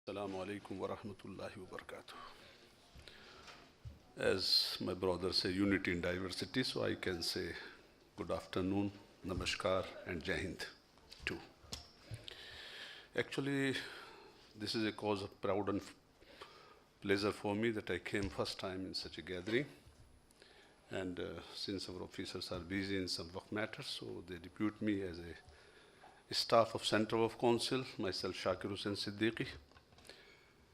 Assalamu alaikum wa rahmatullahi wa barakatuh. As my brother say, unity in diversity, so I can say good afternoon, namaskar, and Jai Hind too. Actually, this is a cause of proud and pleasure for me that I came first time in such a gathering. And since our officers are busy in some work matters, so they depute me as a staff of Center of Council, myself Shakir Hussain Siddiqui.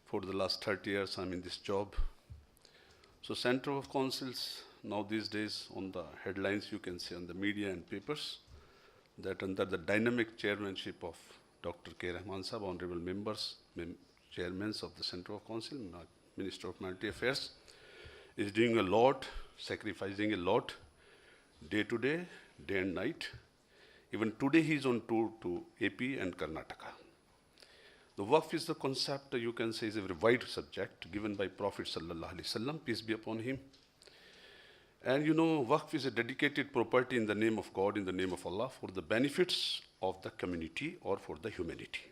For the last 30 years, I'm in this job. So Center of Councils, now these days on the headlines you can see on the media and papers, that under the dynamic chairmanship of Dr. K. Rahman Sahab, honorable members, chairmen of the Center of Council, Minister of Monetary Affairs, is doing a lot, sacrificing a lot, day to day, day and night. Even today he is on tour to AP and Karnataka. The Waqf is the concept, you can say, is a very wide subject given by Prophet Sallallahu Alaihi Wasallam, peace be upon him. And you know, Waqf is a dedicated property in the name of God, in the name of Allah, for the benefits of the community or for the humanity.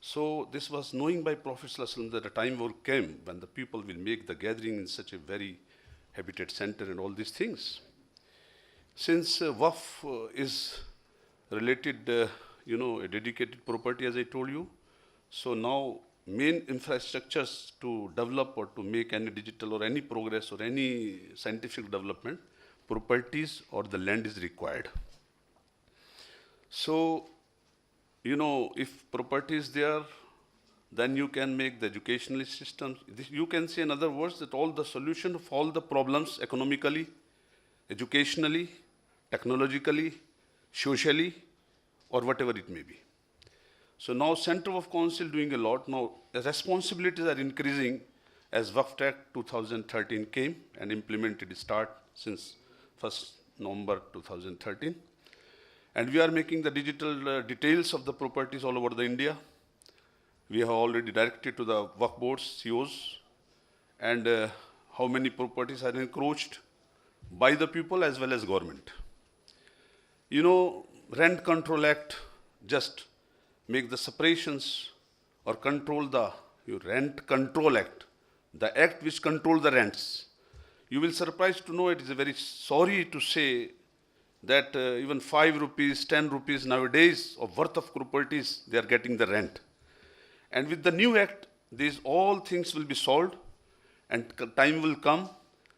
So this was knowing by Prophet Sallallahu Alaihi Wasallam that a time will come when the people will make the gathering in such a very habitat center and all these things. Since Waqf is related, a dedicated property, as I told you, so now main infrastructures to develop or to make any digital or any progress or any scientific development, properties or the land is required. So, if property is there, then you can make the educational systems. You can say in other words that all the solution of all the problems economically, educationally, technologically, socially, or whatever it may be. So now Center of Council doing a lot. Now the responsibilities are increasing as Waqf Act 2013 came and implemented start since 1st November 2013. And we are making the digital details of the properties all over the India. We have already directed to the Waqf boards, COs, and how many properties are encroached by the people as well as government. Rent Control Act just make the separations or control the Rent Control Act, the act which control the rents. You will surprised to know, it is a very sorry to say that even 5 rupees, 10 rupees nowadays of worth of properties, they are getting the rent. And with the new act, these all things will be solved and time will come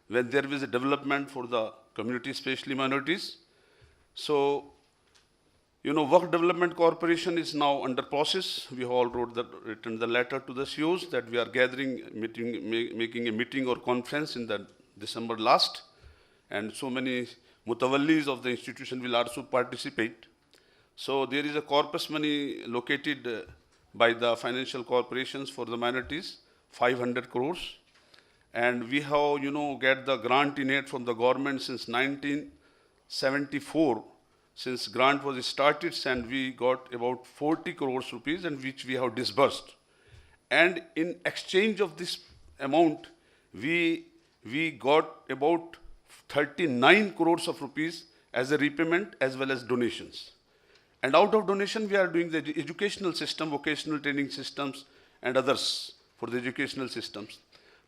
when there is a development for the community, especially minorities. So, Waqf Development Corporation is now under process. We have all written the letter to the CEOs that we are gathering, making a meeting or conference in the December last. And so many mutawallis of the institution will also participate. So there is a corpus money located by the financial corporations for the minorities, 500 crores. And we have, get the grant in aid from the government since 1974. Since grant was started, and we got about 40 crores rupees, and which we have disbursed. And in exchange of this amount, we got about 39 crores of rupees as a repayment as well as donations. And out of donation, we are doing the educational system, vocational training systems, and others for the educational systems.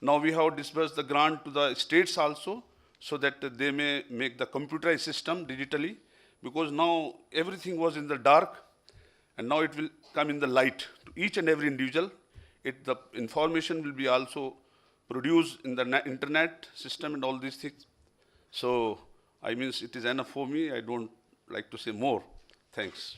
Now we have disbursed the grant to the states also, so that they may make the computerized system digitally, because now everything was in the dark, and now it will come in the light to each and every individual. The information will be also produced in the internet system and all these things. So, it is enough for me. I don't like to say more. Thanks.